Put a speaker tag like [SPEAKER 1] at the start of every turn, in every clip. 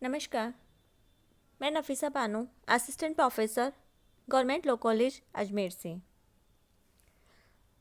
[SPEAKER 1] नमस्कार। मैं Nafisa Bano, assistant professor, government law college Ajmer से।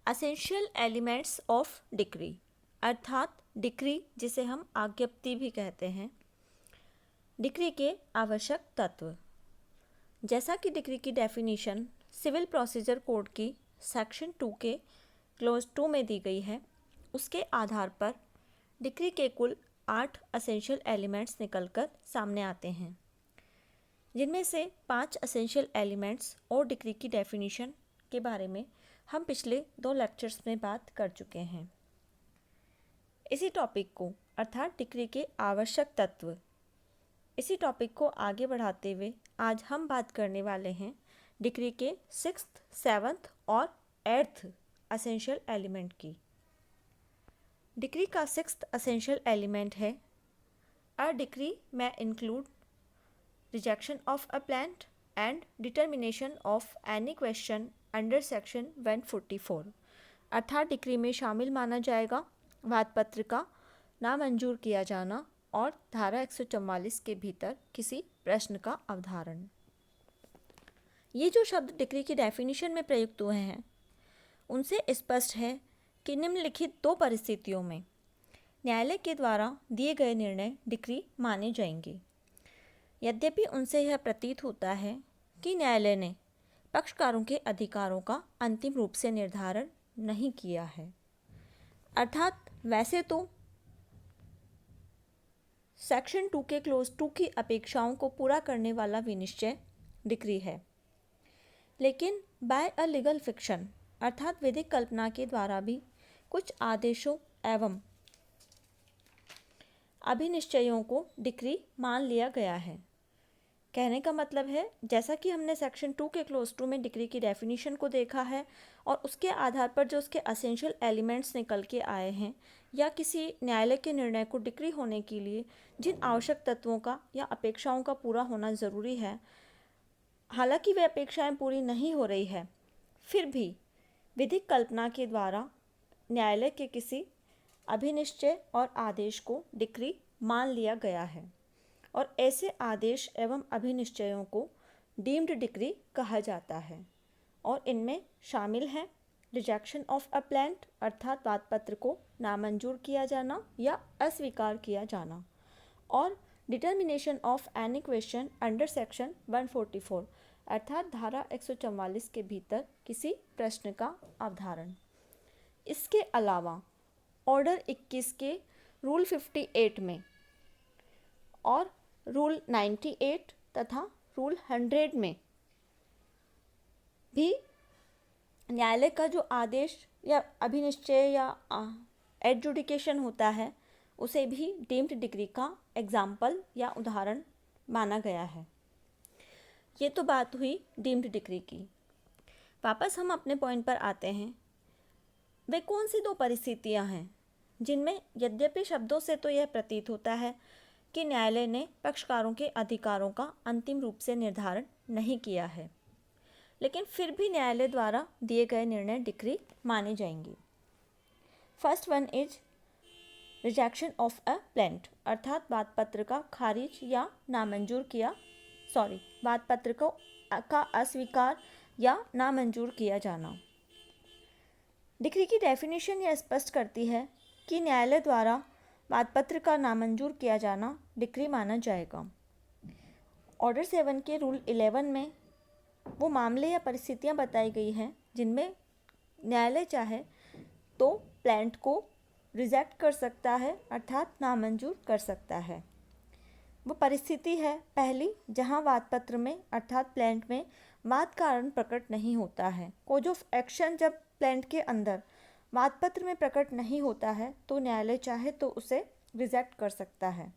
[SPEAKER 1] असेंशियल एलिमेंट्स ऑफ डिक्री अर्थात डिक्री जिसे हम आज्ञप्ति भी कहते हैं, डिक्री के आवश्यक तत्व। जैसा कि डिक्री की डेफिनेशन सिविल प्रोसीजर कोड की सेक्शन 2 के क्लोज 2 में दी गई है, उसके आधार पर डिक्री के कुल 8 असेंशियल एलिमेंट्स निकलकर सामने आते हैं, जिनमें से 5 असेंशियल एलिमेंट्स और डिक्री की डेफिनेशन के बारे में हम पिछले 2 लेक्चर्स में बात कर चुके हैं। इसी टॉपिक को अर्थात डिक्री के आवश्यक तत्व, इसी टॉपिक को आगे बढ़ाते हुए आज हम बात करने वाले हैं डिक्री के 6th, 7th और 8th असेंशियल एलिमेंट की। डिक्री का 6th असेंशियल एलिमेंट है अ डिक्री में include rejection of a plant and determination of any question under section 144। अर्थात डिक्री में शामिल माना जाएगा वादपत्र का नामंजूर किया जाना और धारा 144 के भीतर किसी प्रश्न का अवधारण। ये जो शब्द डिक्री की डेफिनेशन में प्रयुक्त हुए हैं, उनसे स्पष्ट है कि निम्नलिखित 2 परिस्थितियों में न्यायालय के द्वारा दिए गए निर्णय डिक्री माने जाएंगे। यद्यपि उनसे यह प्रतीत होता है कि न्यायालय ने पक्षकारों के अधिकारों का अंतिम रूप से निर्धारण नहीं किया है। अर्थात वैसे तो सेक्शन 2 के क्लोज 2 की अपेक्षाओं को पूरा करने वाला विनिश्चय डिक्री है, लेकिन बाय अ लीगल फिक्शन अर्थात विधिक कल्पना के द्वारा भी कुछ आदेशों एवं अभिनिश्चयों को डिक्री मान लिया गया है। कहने का मतलब है, जैसा कि हमने सेक्शन 2 के क्लोज 2 में डिक्री की डेफिनेशन को देखा है और उसके आधार पर जो उसके असेंशियल एलिमेंट्स निकल के आए हैं, या किसी न्यायालय के निर्णय को डिक्री होने के लिए जिन आवश्यक तत्वों का या अपेक्षाओं का पूरा होना ज़रूरी है, हालांकि वे अपेक्षाएं पूरी नहीं हो रही है, फिर भी विधिक कल्पना के द्वारा न्यायालय के किसी अभिनिश्चय और आदेश को डिक्री मान लिया गया है और ऐसे आदेश एवं अभिनिश्चयों को डीम्ड डिक्री कहा जाता है और इनमें शामिल हैं रिजेक्शन ऑफ अ प्लांट अर्थात वादपत्र को नामंजूर किया जाना या अस्वीकार किया जाना, और determination of any question under section 144 अर्थात धारा 144 के भीतर किसी प्रश्न का अवधारण। इसके अलावा ऑर्डर 21 के रूल 58 में और रूल 98 तथा रूल 100 में भी न्यायालय का जो आदेश या अभिनिश्चय या एडजुडिकेशन होता है, उसे भी डीम्ड डिक्री का एग्जाम्पल या उदाहरण माना गया है। ये तो बात हुई डीम्ड डिक्री की। वापस हम अपने पॉइंट पर आते हैं। वे कौन सी 2 परिस्थितियां हैं जिनमें यद्यपि शब्दों से तो यह प्रतीत होता है कि न्यायालय ने पक्षकारों के अधिकारों का अंतिम रूप से निर्धारण नहीं किया है, लेकिन फिर भी न्यायालय द्वारा दिए गए निर्णय डिक्री माने जाएंगे। First one is rejection of a plant अर्थात वादपत्र का खारिज या नामंजूर किया वादपत्र का अस्वीकार या नामंजूर किया जाना। डिक्री की डेफिनेशन यह स्पष्ट करती है कि न्यायालय द्वारा वादपत्र का नामंजूर किया जाना डिक्री माना जाएगा। ऑर्डर 7 के रूल 11 में वो मामले या परिस्थितियां बताई गई हैं जिनमें न्यायालय चाहे तो प्लांट को रिजेक्ट कर सकता है अर्थात नामंजूर कर सकता है। वो परिस्थिति है पहली, जहां वादपत्र में अर्थात प्लांट में वाद कारण प्रकट नहीं होता है। कोज ऑफ एक्शन जब प्लांट के अंदर वादपत्र में प्रकट नहीं होता है तो न्यायालय चाहे तो उसे रिजेक्ट कर सकता है,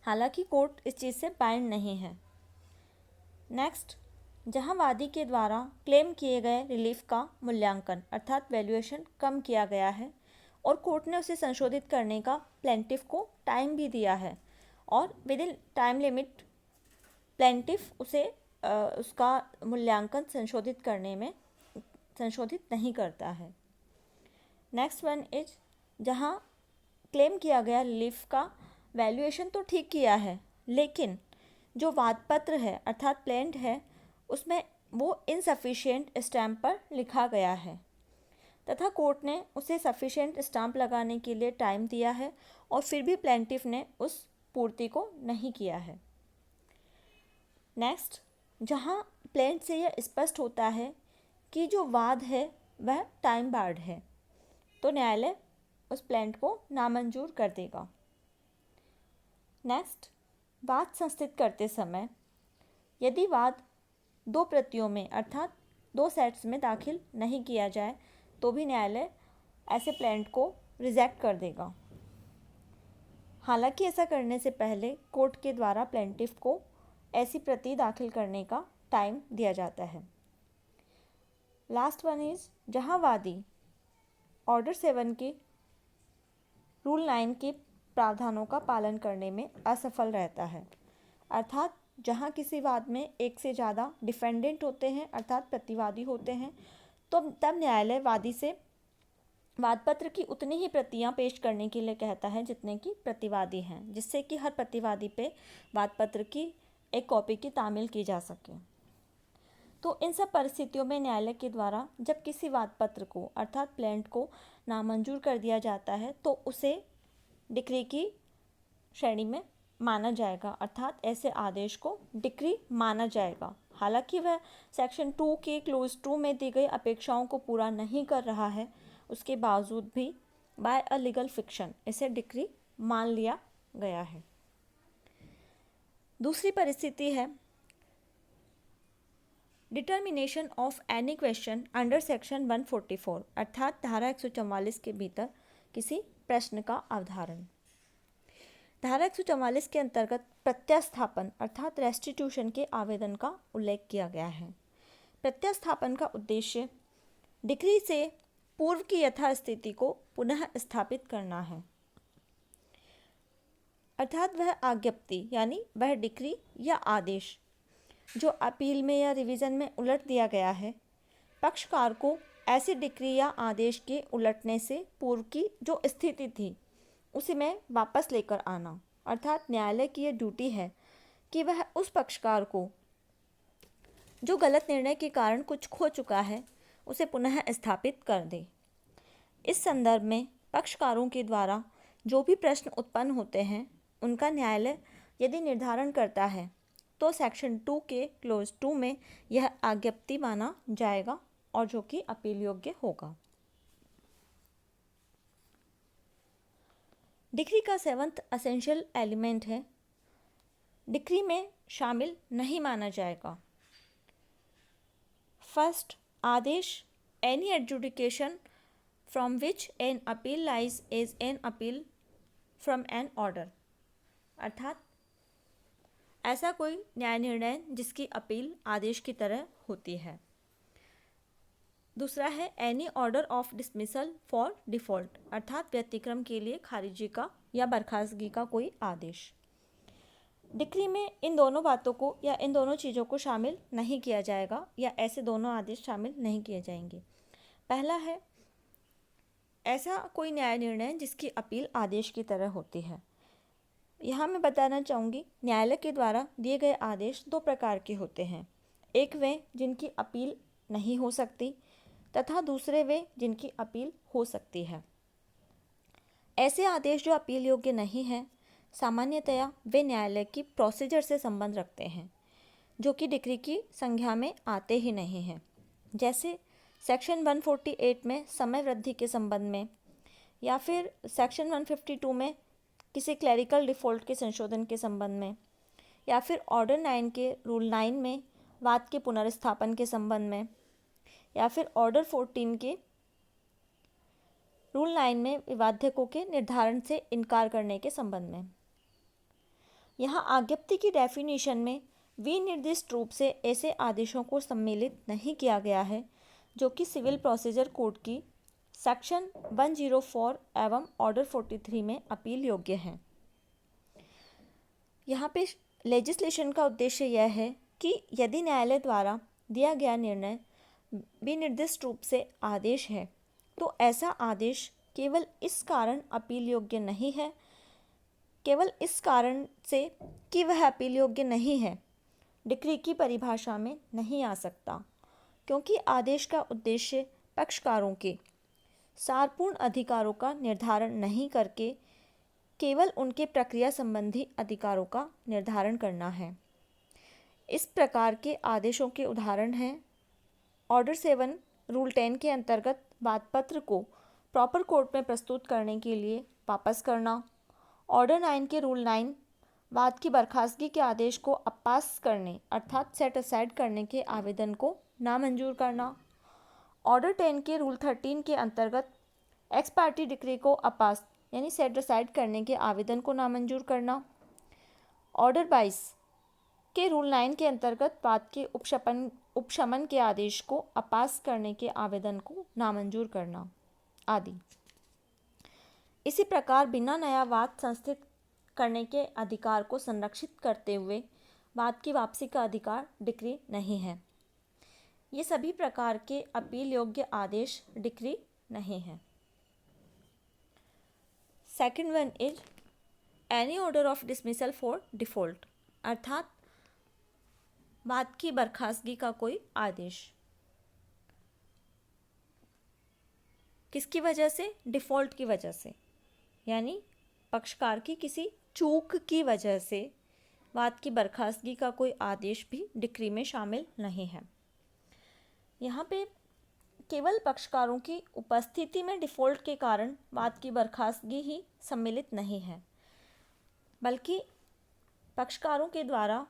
[SPEAKER 1] हालांकि कोर्ट इस चीज़ से बाइंड नहीं है। नेक्स्ट, जहां वादी के द्वारा क्लेम किए गए रिलीफ का मूल्यांकन अर्थात वैल्यूएशन कम किया गया है और कोर्ट ने उसे संशोधित करने का प्लेंटिफ को टाइम भी दिया है और with in time limit plaintiff उसे उसका मूल्यांकन संशोधित नहीं करता है। नेक्स्ट वन इज जहां क्लेम किया गया रिलीफ का वैल्यूएशन तो ठीक किया है, लेकिन जो वाद पत्र है अर्थात प्लेंट है उसमें वो इनसफिशिएंट स्टैम्प पर लिखा गया है तथा कोर्ट ने उसे सफिशिएंट स्टाम्प लगाने के लिए टाइम दिया है और फिर भी प्लेंटिफ ने उस पूर्ति को नहीं किया है। नेक्स्ट, जहाँ प्लेंट से यह स्पष्ट होता है कि जो वाद है वह टाइम बार्ड है, तो न्यायालय उस प्लेंट को नामंजूर कर देगा। नेक्स्ट, वाद संस्थित करते समय यदि वाद 2 प्रतियों में अर्थात 2 सेट्स में दाखिल नहीं किया जाए तो भी न्यायालय ऐसे प्लेंट को रिजेक्ट कर देगा। हालांकि ऐसा करने से पहले कोर्ट के द्वारा प्लेंटिफ को ऐसी प्रति दाखिल करने का टाइम दिया जाता है। लास्ट वन इज जहां वादी ऑर्डर 7 के रूल 9 के प्रावधानों का पालन करने में असफल रहता है, अर्थात जहां किसी वाद में एक से ज़्यादा डिफेंडेंट होते हैं अर्थात प्रतिवादी होते हैं, तो तब न्यायालय वादी से वादपत्र की उतनी ही प्रतियां पेश करने के लिए कहता है जितने की प्रतिवादी हैं, जिससे कि हर प्रतिवादी पे वादपत्र की एक कॉपी की तामील की जा सके। तो इन सब परिस्थितियों में न्यायालय के द्वारा जब किसी वादपत्र को अर्थात प्लेंट को नामंजूर कर दिया जाता है तो उसे डिक्री की श्रेणी में माना जाएगा, अर्थात ऐसे आदेश को डिक्री माना जाएगा। हालांकि वह सेक्शन 2 के क्लोज 2 में दी गई अपेक्षाओं को पूरा नहीं कर रहा है, उसके बावजूद भी बाय अ लीगल फिक्शन इसे डिक्री मान लिया गया है। दूसरी परिस्थिति है determination of any question under section 144 अर्थात धारा 144 के भीतर किसी प्रश्न का अवधारण। धारा 144 के अंतर्गत प्रत्यास्थापन अर्थात रेस्टिट्यूशन के आवेदन का उल्लेख किया गया है। प्रत्यास्थापन का उद्देश्य डिक्री से पूर्व की यथास्थिति को पुनः स्थापित करना है, अर्थात वह आज्ञप्ति यानी वह डिक्री या आदेश जो अपील में या रिवीजन में उलट दिया गया है, पक्षकार को ऐसी डिक्री या आदेश के उलटने से पूर्व की जो स्थिति थी उसी में वापस लेकर आना, अर्थात न्यायालय की यह ड्यूटी है कि वह उस पक्षकार को जो गलत निर्णय के कारण कुछ खो चुका है उसे पुनः स्थापित कर दे। इस संदर्भ में पक्षकारों के द्वारा जो भी प्रश्न उत्पन्न होते हैं उनका न्यायालय यदि निर्धारण करता है तो सेक्शन 2 के क्लोज 2 में यह आज्ञप्ति माना जाएगा और जो कि अपील योग्य होगा। डिक्री का 7th एसेंशियल एलिमेंट है डिक्री में शामिल नहीं माना जाएगा। फर्स्ट, आदेश any adjudication from which an appeal lies is an appeal from an order, अर्थात ऐसा कोई न्याय निर्णय जिसकी अपील आदेश की तरह होती है। दूसरा है any order of dismissal for default, अर्थात व्यतिक्रम के लिए खारिजी का या बर्खास्तगी का कोई आदेश। डिक्री में इन दोनों बातों को या इन दोनों चीज़ों को शामिल नहीं किया जाएगा या ऐसे दोनों आदेश शामिल नहीं किए जाएंगे। पहला है ऐसा कोई न्याय निर्णय जिसकी अपील आदेश की तरह होती है। यहाँ मैं बताना चाहूँगी न्यायालय के द्वारा दिए गए आदेश 2 प्रकार के होते हैं, एक वे जिनकी अपील नहीं हो सकती तथा दूसरे वे जिनकी अपील हो सकती है। ऐसे आदेश जो अपील योग्य नहीं हैं सामान्यतया वे न्यायालय की प्रोसीजर से संबंध रखते हैं जो कि डिक्री की संज्ञा में आते ही नहीं हैं, जैसे सेक्शन 148 में समय वृद्धि के संबंध में या फिर सेक्शन 152 में किसी क्लैरिकल डिफ़ॉल्ट के संशोधन के संबंध में या फिर ऑर्डर 9 के रूल 9 में वाद के पुनर्स्थापन के संबंध में या फिर ऑर्डर 14 के रूल 9 में विवादकों के निर्धारण से इनकार करने के संबंध में। यहाँ आज्ञप्ति की डेफिनेशन में विनिर्दिष्ट रूप से ऐसे आदेशों को सम्मिलित नहीं किया गया है जो कि सिविल प्रोसीजर कोड की सेक्शन 104 एवं ऑर्डर 43 में अपील योग्य हैं। यहाँ पे लेजिस्लेशन का उद्देश्य यह है कि यदि न्यायालय द्वारा दिया गया निर्णय विनिर्दिष्ट रूप से आदेश है तो ऐसा आदेश केवल इस कारण अपील योग्य नहीं है केवल इस कारण से कि वह अपील योग्य नहीं है, डिक्री की परिभाषा में नहीं आ सकता, क्योंकि आदेश का उद्देश्य पक्षकारों के सारपूर्ण अधिकारों का निर्धारण नहीं करके केवल उनके प्रक्रिया संबंधी अधिकारों का निर्धारण करना है। इस प्रकार के आदेशों के उदाहरण हैं ऑर्डर 7 रूल 10 के अंतर्गत वादपत्र को प्रॉपर कोर्ट में प्रस्तुत करने के लिए वापस करना, ऑर्डर 9 के रूल 9 वाद की बर्खास्तगी के आदेश को अपास करने अर्थात सेट असाइड करने के आवेदन को नामंजूर करना, ऑर्डर 10 के रूल 13 के अंतर्गत एक्स पार्टी डिक्री को अपास यानी सेट असाइड करने के आवेदन को नामंजूर करना, ऑर्डर 22 के रूल 9 के अंतर्गत वाद के उपशमन के आदेश को अपास करने के आवेदन को नामंजूर करना आदि। इसी प्रकार बिना नया वाद संस्थित करने के अधिकार को संरक्षित करते हुए वाद की वापसी का अधिकार डिक्री नहीं है। ये सभी प्रकार के अपील योग्य आदेश डिक्री नहीं है। Second one is any order of dismissal for default, अर्थात वाद की बर्खास्तगी का कोई आदेश किसकी वजह से? डिफ़ॉल्ट की वजह से, यानी पक्षकार की किसी चूक की वजह से वाद की बर्खास्तगी का कोई आदेश भी डिक्री में शामिल नहीं है। यहाँ पे केवल पक्षकारों की उपस्थिति में डिफ़ॉल्ट के कारण वाद की बर्खास्तगी ही सम्मिलित नहीं है, बल्कि पक्षकारों के द्वारा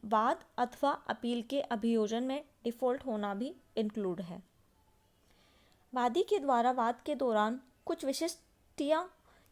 [SPEAKER 1] वाद अथवा अपील के अभियोजन में डिफ़ॉल्ट होना भी इंक्लूड है। वादी के द्वारा वाद के दौरान कुछ विशिष्टताएं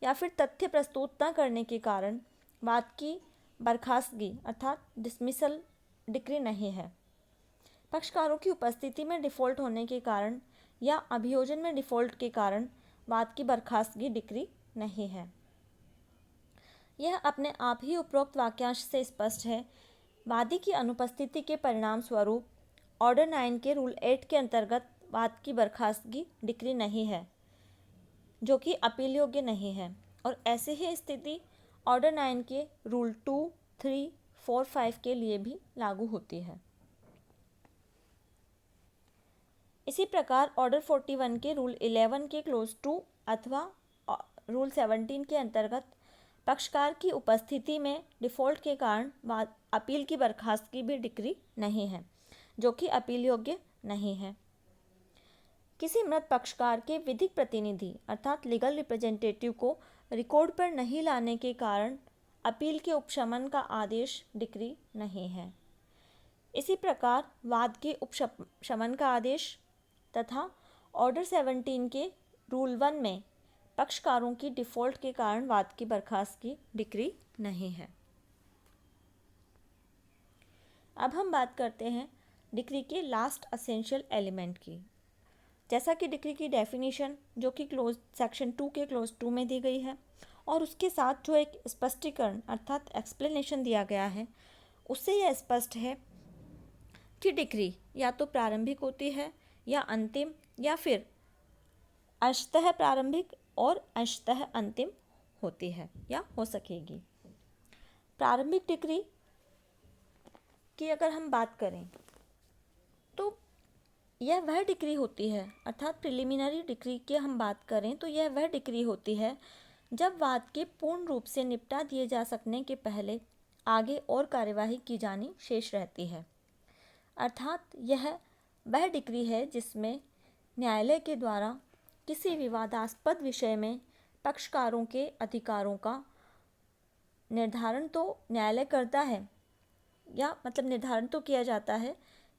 [SPEAKER 1] या फिर तथ्य प्रस्तुत न करने के कारण वाद की बर्खास्तगी अर्थात डिसमिसल डिक्री नहीं है। पक्षकारों की उपस्थिति में डिफ़ॉल्ट होने के कारण या अभियोजन में डिफ़ॉल्ट के कारण वाद की बर्खास्तगी डिक्री नहीं है। यह अपने आप ही उपरोक्त वाक्यांश से स्पष्ट है। वादी की अनुपस्थिति के परिणाम स्वरूप ऑर्डर 9 के रूल 8 के अंतर्गत वाद की बर्खास्तगी डिक्री नहीं है, जो कि अपील योग्य नहीं है, और ऐसे ही स्थिति ऑर्डर 9 के रूल 2, 3, 4, 5 के लिए भी लागू होती है। इसी प्रकार ऑर्डर 41 के रूल 11 के क्लोज 2 अथवा रूल 17 के अंतर्गत पक्षकार की उपस्थिति में डिफ़ॉल्ट के कारण अपील की बर्खास्तगी भी डिक्री नहीं है, जो कि अपील योग्य नहीं है। किसी मृत पक्षकार के विधिक प्रतिनिधि अर्थात लीगल रिप्रेजेंटेटिव को रिकॉर्ड पर नहीं लाने के कारण अपील के उपशमन का आदेश डिक्री नहीं है। इसी प्रकार वाद के उपशमन का आदेश तथा ऑर्डर 17 के रूल 1 में पक्षकारों की डिफ़ॉल्ट के कारण वाद की बर्खास्तगी डिक्री नहीं है। अब हम बात करते हैं डिक्री के लास्ट एसेंशियल एलिमेंट की। जैसा कि डिक्री की डेफिनेशन जो कि सेक्शन 2 के क्लोज 2 में दी गई है, और उसके साथ जो एक स्पष्टीकरण अर्थात एक्सप्लेनेशन दिया गया है, उससे यह स्पष्ट है कि डिक्री या तो प्रारंभिक होती है या अंतिम, या फिर अंशतः प्रारंभिक और अंशतः अंतिम होती है या हो सकेगी। प्रारंभिक डिक्री की अगर हम बात करें तो यह वह डिक्री होती है, अर्थात प्रिलिमिनरी डिक्री की हम बात करें तो यह वह डिक्री होती है जब वाद के पूर्ण रूप से निपटा दिए जा सकने के पहले आगे और कार्यवाही की जानी शेष रहती है। अर्थात यह वह डिक्री है जिसमें न्यायालय के द्वारा किसी विवादास्पद विषय में पक्षकारों के अधिकारों का निर्धारण तो न्यायालय करता है, या मतलब निर्धारण तो किया जाता है,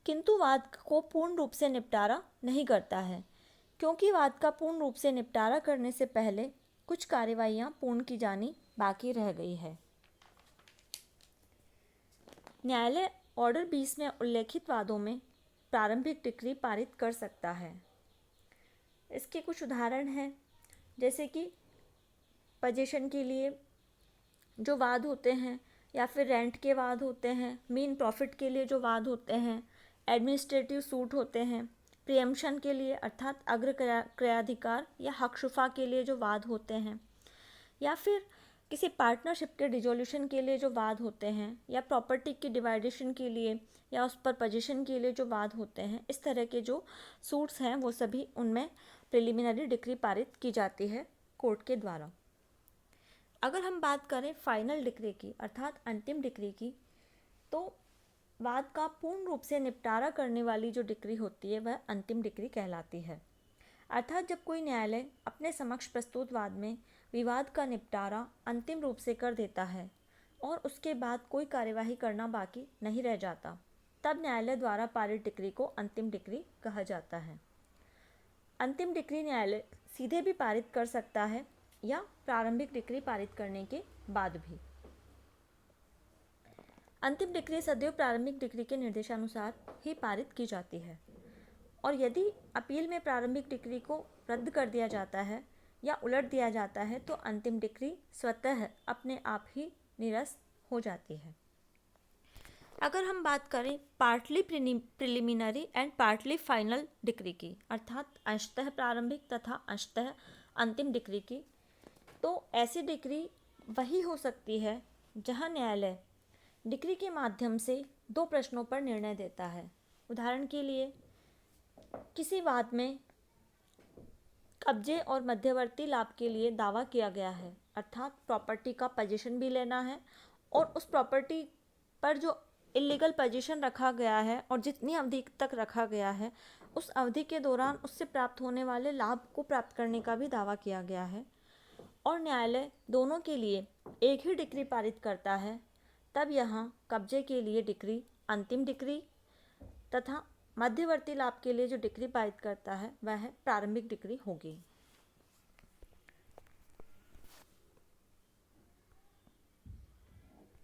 [SPEAKER 1] किंतु वाद को पूर्ण रूप से निपटारा नहीं करता है, क्योंकि वाद का पूर्ण रूप से निपटारा करने से पहले कुछ कार्यवाहियाँ पूर्ण की जानी बाकी रह गई है। न्यायालय ऑर्डर 20 में उल्लेखित वादों में प्रारंभिक डिक्री पारित कर सकता है। इसके कुछ उदाहरण हैं, जैसे कि पोजीशन के लिए जो वाद होते हैं, या फिर रेंट के वाद होते हैं, मीन प्रॉफिट के लिए जो वाद होते हैं, एडमिनिस्ट्रेटिव सूट होते हैं, प्रियम्पशन के लिए अर्थात अग्र क्रयाधिकार या हक शुफा के लिए जो वाद होते हैं, या फिर किसी पार्टनरशिप के डिसोल्यूशन के लिए जो वाद होते हैं, या प्रॉपर्टी की डिवाइडेशन के लिए, या उस पर पोजीशन के लिए जो वाद होते हैं, इस तरह के जो सूट्स हैं वो सभी उनमें प्रिलिमिनरी डिक्री पारित की जाती है कोर्ट के द्वारा। अगर हम बात करें फाइनल डिक्री की अर्थात अंतिम डिक्री की, तो वाद का पूर्ण रूप से निपटारा करने वाली जो डिक्री होती है वह अंतिम डिक्री कहलाती है। अर्थात जब कोई न्यायालय अपने समक्ष प्रस्तुत वाद में विवाद का निपटारा अंतिम रूप से कर देता है और उसके बाद कोई कार्यवाही करना बाकी नहीं रह जाता, तब न्यायालय द्वारा पारित डिक्री को अंतिम डिक्री कहा जाता है। अंतिम डिक्री न्यायालय सीधे भी पारित कर सकता है या प्रारंभिक डिक्री पारित करने के बाद भी। अंतिम डिक्री सदैव प्रारंभिक डिक्री के निर्देशानुसार ही पारित की जाती है, और यदि अपील में प्रारंभिक डिक्री को रद्द कर दिया जाता है या उलट दिया जाता है तो अंतिम डिक्री स्वतः अपने आप ही निरस्त हो जाती है। अगर हम बात करें partly preliminary and partly final decree की अर्थात अंशतः प्रारंभिक तथा अंशतः अंतिम डिक्री की, तो ऐसी डिक्री वही हो सकती है जहां न्यायालय डिक्री के माध्यम से दो प्रश्नों पर निर्णय देता है। उदाहरण के लिए, किसी वाद में कब्जे और मध्यवर्ती लाभ के लिए दावा किया गया है, अर्थात प्रॉपर्टी का पोजीशन भी लेना है और उस प्रॉपर्टी पर जो इलीगल पोजीशन रखा गया है और जितनी अवधि तक रखा गया है उस अवधि के दौरान उससे प्राप्त होने वाले लाभ को प्राप्त करने का भी दावा किया गया है, और न्यायालय दोनों के लिए एक ही डिक्री पारित करता है, तब यहाँ कब्जे के लिए डिक्री अंतिम डिक्री तथा मध्यवर्ती लाभ के लिए जो डिक्री पारित करता है वह प्रारंभिक डिक्री होगी।